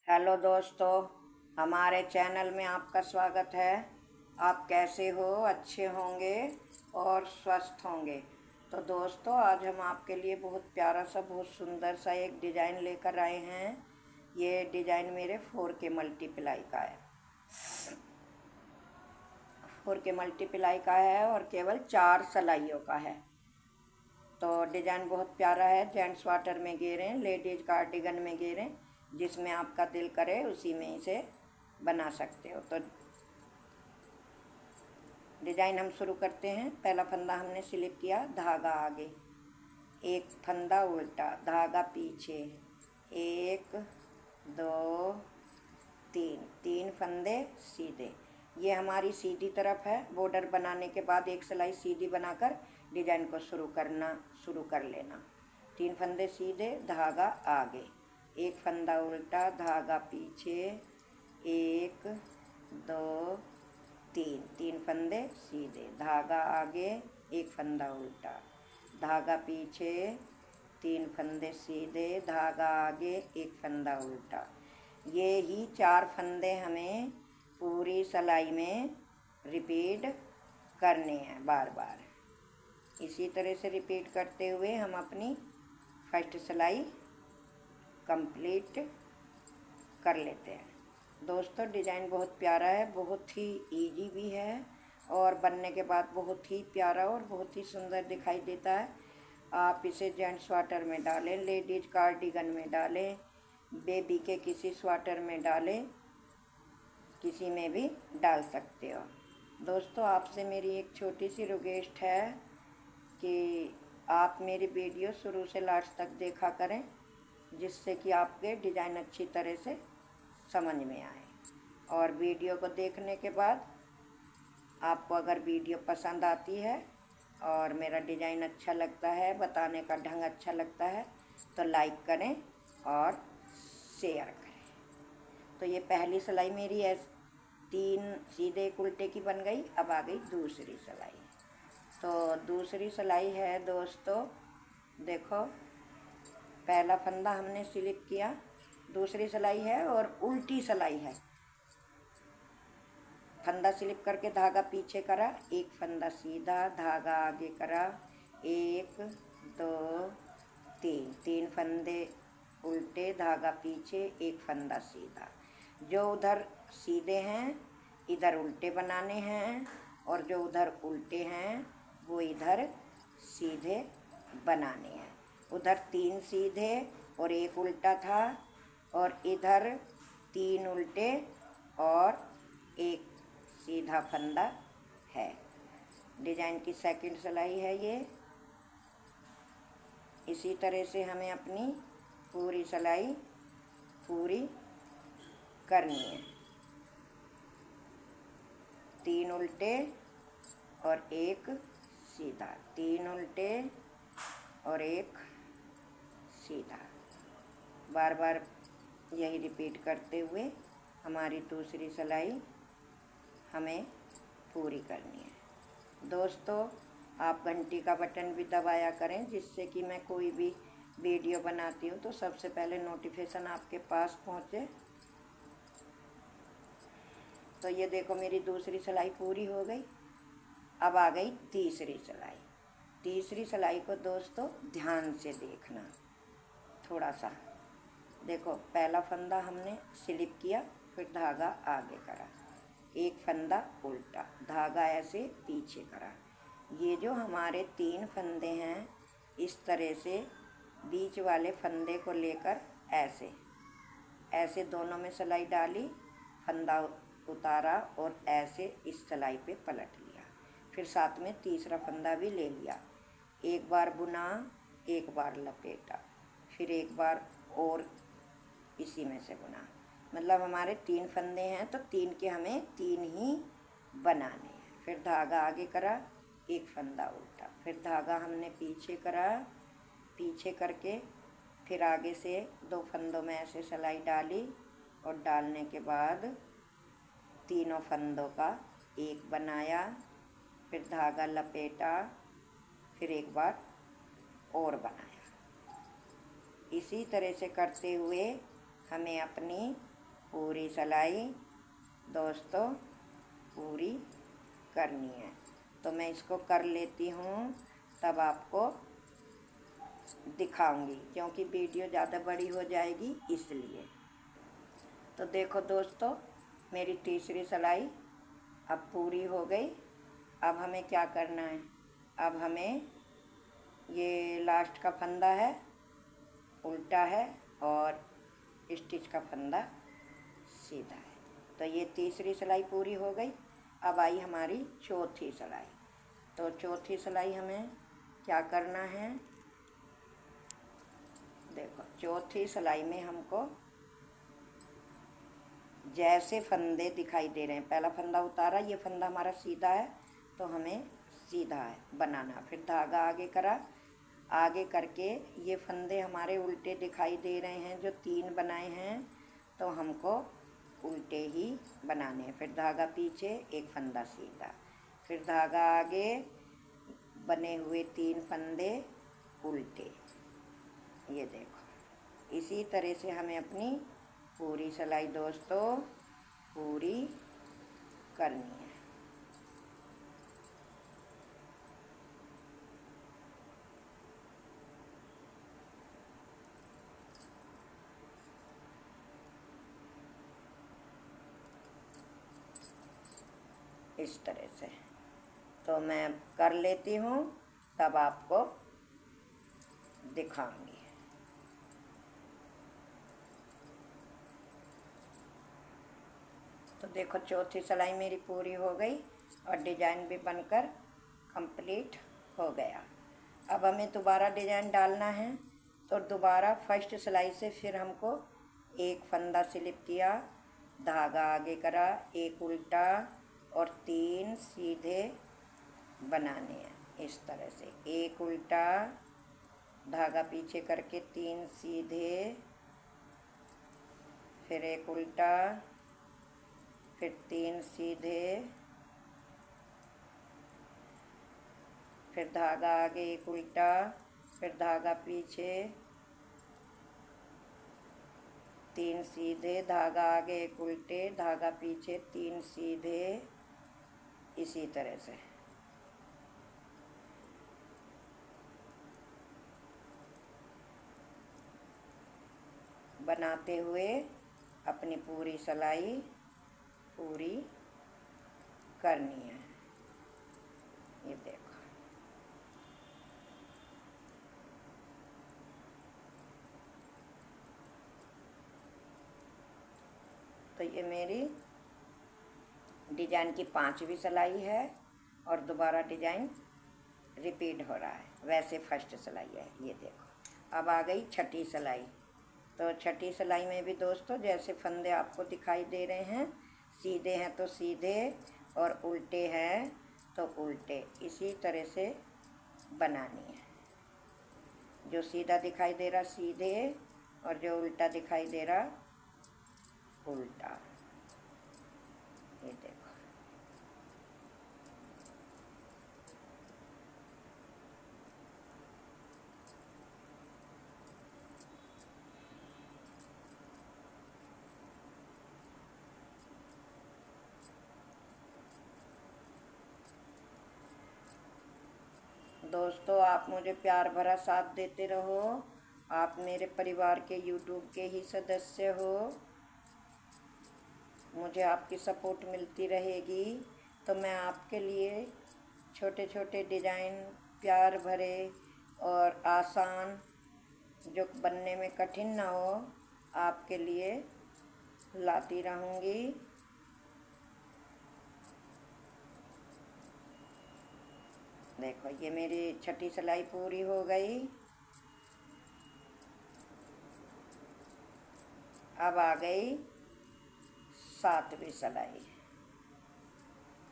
Hello दोस्तों, हमारे channel में आपका स्वागत है। आप कैसे हो? अच्छे होंगे और स्वस्थ होंगे। तो दोस्तों, आज हम आपके लिए बहुत प्यारा सा, बहुत सुंदर सा एक डिज़ाइन लेकर आए हैं। ये डिज़ाइन मेरे 4K मल्टीप्लाई का है। 4K मल्टीप्लाई का है और केवल 4 सिलाइयों का है। तो डिज़ाइन बहुत प्यारा है। जेंट्स वाटर में घेरें, लेडीज़ कार्डिगन में घेरें, जिसमें आपका दिल करे उसी में इसे बना सकते हो। तो डिज़ाइन हम शुरू करते हैं। पहला फंदा हमने स्लिप किया, धागा आगे, एक फंदा उल्टा, धागा पीछे, एक दो तीन, तीन फंदे सीधे। ये हमारी सीधी तरफ है। बॉर्डर बनाने के बाद एक सिलाई सीधी बनाकर डिज़ाइन को शुरू कर लेना। तीन फंदे सीधे, धागा आगे, एक फंदा उल्टा, धागा पीछे, एक दो तीन, तीन फंदे सीधे, धागा आगे, एक फंदा उल्टा, धागा पीछे, तीन फंदे सीधे, धागा आगे, एक फंदा उल्टा। ये ही 4 फंदे हमें पूरी सिलाई में रिपीट करने हैं बार बार। इसी तरह से रिपीट करते हुए हम अपनी फर्स्ट सिलाई कंप्लीट कर लेते हैं। दोस्तों, डिज़ाइन बहुत प्यारा है, बहुत ही इजी भी है और बनने के बाद बहुत ही प्यारा और बहुत ही सुंदर दिखाई देता है। आप इसे जेंट्स स्वेटर में डालें, लेडीज कार्डिगन में डालें, बेबी के किसी स्वेटर में डालें, किसी में भी डाल सकते हो। दोस्तों, आपसे मेरी एक छोटी सी रिक्वेस्ट है कि आप मेरी वीडियो शुरू से लास्ट तक देखा करें, जिससे कि आपके डिज़ाइन अच्छी तरह से समझ में आए। और वीडियो को देखने के बाद आपको अगर वीडियो पसंद आती है और मेरा डिज़ाइन अच्छा लगता है, बताने का ढंग अच्छा लगता है, तो लाइक करें और शेयर करें। तो ये पहली सिलाई मेरी 3 सीधे एक उल्टे की बन गई। अब आ गई दूसरी सिलाई। तो दूसरी सिलाई है दोस्तों, देखो, पहला फंदा हमने स्लिप किया, दूसरी सिलाई है और उल्टी सिलाई है। फंदा स्लिप करके धागा पीछे करा, एक फंदा सीधा, धागा आगे करा, एक दो तीन, तीन फंदे उल्टे, धागा पीछे, एक फंदा सीधा। जो उधर सीधे हैं इधर उल्टे बनाने हैं और जो उधर उल्टे हैं वो इधर सीधे बनाने हैं। उधर 3 सीधे और एक उल्टा था और इधर 3 उल्टे और एक सीधा फंदा है। डिज़ाइन की सेकंड सिलाई है ये। इसी तरह से हमें अपनी पूरी सिलाई पूरी करनी है। 3 उल्टे और एक सीधा, 3 उल्टे और एक सीधा, बार बार यही रिपीट करते हुए हमारी दूसरी सिलाई हमें पूरी करनी है। दोस्तों, आप घंटी का बटन भी दबाया करें, जिससे कि मैं कोई भी वीडियो बनाती हूँ तो सबसे पहले नोटिफिकेशन आपके पास पहुँचे। तो ये देखो, मेरी दूसरी सिलाई पूरी हो गई। अब आ गई तीसरी सिलाई। तीसरी सिलाई को दोस्तों ध्यान से देखना थोड़ा सा। देखो, पहला फंदा हमने स्लिप किया, फिर धागा आगे करा, एक फंदा उल्टा, धागा ऐसे पीछे करा। ये जो हमारे 3 फंदे हैं, इस तरह से बीच वाले फंदे को लेकर ऐसे ऐसे दोनों में सिलाई डाली, फंदा उतारा और ऐसे इस सिलाई पे पलट लिया। फिर साथ में तीसरा फंदा भी ले लिया, एक बार बुना, एक बार लपेटा, फिर एक बार और इसी में से बुना। मतलब हमारे 3 फंदे हैं तो 3 के हमें 3 ही बनाने हैं। फिर धागा आगे करा, एक फंदा उल्टा, फिर धागा हमने पीछे करा, पीछे करके फिर आगे से 2 फंदों में ऐसे सिलाई डाली और डालने के बाद तीनों फंदों का एक बनाया, फिर धागा लपेटा, फिर एक बार और बनाया। इसी तरह से करते हुए हमें अपनी पूरी सिलाई दोस्तों पूरी करनी है। तो मैं इसको कर लेती हूँ, तब आपको दिखाऊंगी, क्योंकि वीडियो ज़्यादा बड़ी हो जाएगी इसलिए। तो देखो दोस्तों, मेरी तीसरी सिलाई अब पूरी हो गई। अब हमें क्या करना है, अब हमें ये लास्ट का फंदा है उल्टा है और स्टिच का फंदा सीधा है। तो ये तीसरी सिलाई पूरी हो गई। अब आई हमारी चौथी सिलाई। तो चौथी सिलाई हमें क्या करना है, देखो चौथी सिलाई में हमको जैसे फंदे दिखाई दे रहे हैं, पहला फंदा उतारा, ये फंदा हमारा सीधा है तो हमें सीधा है बनाना। फिर धागा आगे करा, आगे करके ये फंदे हमारे उल्टे दिखाई दे रहे हैं, जो 3 बनाए हैं तो हमको उल्टे ही बनाने हैं। फिर धागा पीछे, एक फंदा सीधा, फिर धागा आगे, बने हुए 3 फंदे उल्टे। ये देखो, इसी तरह से हमें अपनी पूरी सिलाई दोस्तों पूरी करनी है। इस तरह से तो मैं कर लेती हूँ, तब आपको दिखाऊंगी। तो देखो चौथी सिलाई मेरी पूरी हो गई और डिजाइन भी बनकर कंप्लीट हो गया। अब हमें दोबारा डिजाइन डालना है, तो दोबारा फर्स्ट सिलाई से फिर हमको एक फंदा स्लिप किया, धागा आगे करा, एक उल्टा और 3 सीधे बनाने हैं। इस तरह से एक उल्टा, धागा पीछे करके 3 सीधे, फिर एक उल्टा, फिर 3 सीधे, फिर धागा आगे एक उल्टा, फिर धागा पीछे 3 सीधे, धागा आगे एक उल्टे, धागा पीछे 3 सीधे। इसी तरह से बनाते हुए अपनी पूरी सिलाई पूरी करनी है। ये देखो, तो ये मेरी डिजाइन की 5वीं सिलाई है और दोबारा डिजाइन रिपीट हो रहा है, वैसे फर्स्ट सिलाई है। ये देखो, अब आ गई छठी सिलाई। तो छठी सिलाई में भी दोस्तों जैसे फंदे आपको दिखाई दे रहे हैं, सीधे हैं तो सीधे और उल्टे हैं तो उल्टे, इसी तरह से बनानी है। जो सीधा दिखाई दे रहा सीधे और जो उल्टा दिखाई दे रहा उल्टा। ये देखो, दोस्तों आप मुझे प्यार भरा साथ देते रहो। आप मेरे परिवार के यूट्यूब के ही सदस्य हो, मुझे आपकी सपोर्ट मिलती रहेगी। तो मैं आपके लिए छोटे छोटे डिज़ाइन प्यार भरे और आसान, जो बनने में कठिन ना हो, आपके लिए लाती रहूँगी। देखो ये मेरी छठी सिलाई पूरी हो गई। अब आ गई 7वीं सिलाई।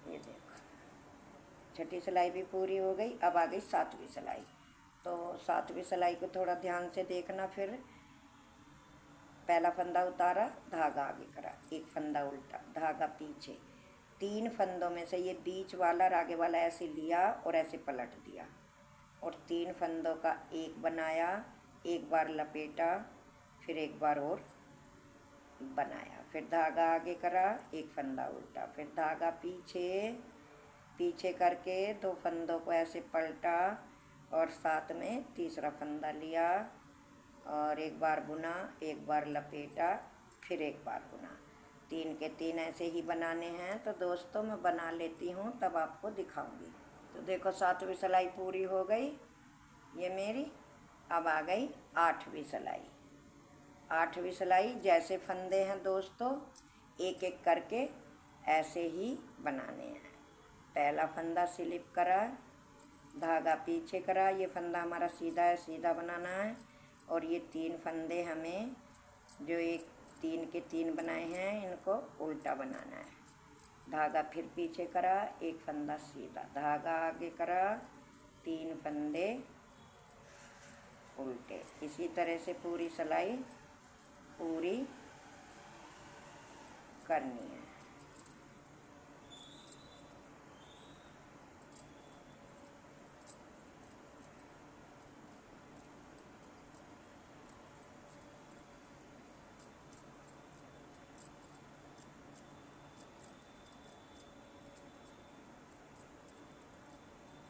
ये देखो, छठी सिलाई भी पूरी हो गई, अब आ गई 7वीं सिलाई। तो 7वीं सिलाई को थोड़ा ध्यान से देखना। फिर पहला फंदा उतारा, धागा आगे करा, एक फंदा उल्टा, धागा पीछे, 3 फंदों में से ये बीच वाला और आगे वाला ऐसे लिया और ऐसे पलट दिया और 3 फंदों का एक बनाया, एक बार लपेटा, फिर एक बार और बनाया, फिर धागा आगे करा, एक फंदा उल्टा, फिर धागा पीछे, पीछे करके 2 फंदों को ऐसे पलटा और साथ में तीसरा फंदा लिया और एक बार बुना, एक बार लपेटा, फिर एक बार बुना। 3 के 3 ऐसे ही बनाने हैं। तो दोस्तों मैं बना लेती हूँ, तब आपको दिखाऊंगी। तो देखो 7वीं सिलाई पूरी हो गई ये मेरी। अब आ गई 8वीं सिलाई। 8वीं सिलाई जैसे फंदे हैं दोस्तों, एक एक करके ऐसे ही बनाने हैं। पहला फंदा स्लिप करा, धागा पीछे करा, ये फंदा हमारा सीधा है, सीधा बनाना है। और ये 3 फंदे हमें जो 3 के 3 बनाए हैं इनको उल्टा बनाना है। धागा फिर पीछे करा, एक फंदा सीधा, धागा आगे करा, 3 फंदे उल्टे। इसी तरह से पूरी सिलाई पूरी करनी है।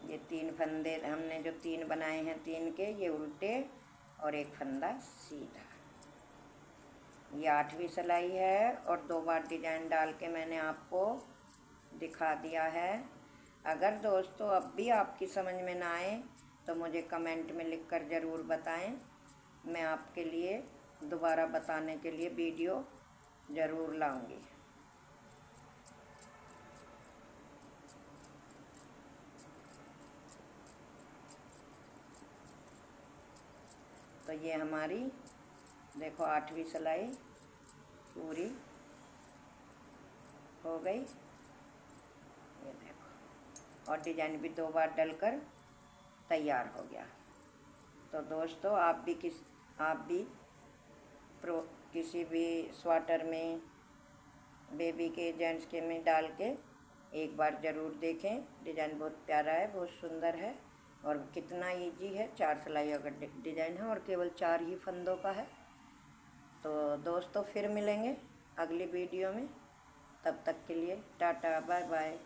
ये 3 फंदे हमने जो 3 बनाए हैं 3 के, ये उल्टे और एक फंदा सीधा। ये 8वीं सिलाई है और 2 बार डिजाइन डाल के मैंने आपको दिखा दिया है। अगर दोस्तों अब भी आपकी समझ में ना आए तो मुझे कमेंट में लिखकर ज़रूर बताएं। मैं आपके लिए दोबारा बताने के लिए वीडियो ज़रूर लाऊंगी। तो ये हमारी देखो 8वीं सिलाई पूरी हो गई। ये देखो, और डिजाइन भी 2 बार डलकर तैयार हो गया। तो दोस्तों आप भी किसी भी स्वेटर में, बेबी के, जेंट्स के में डाल के एक बार ज़रूर देखें। डिज़ाइन बहुत प्यारा है, बहुत सुंदर है और कितना इजी है। 4 सिलाइयों का डिज़ाइन है और केवल 4 ही फंदों का है। तो दोस्तों फिर मिलेंगे अगली वीडियो में। तब तक के लिए टाटा, बाय बाय।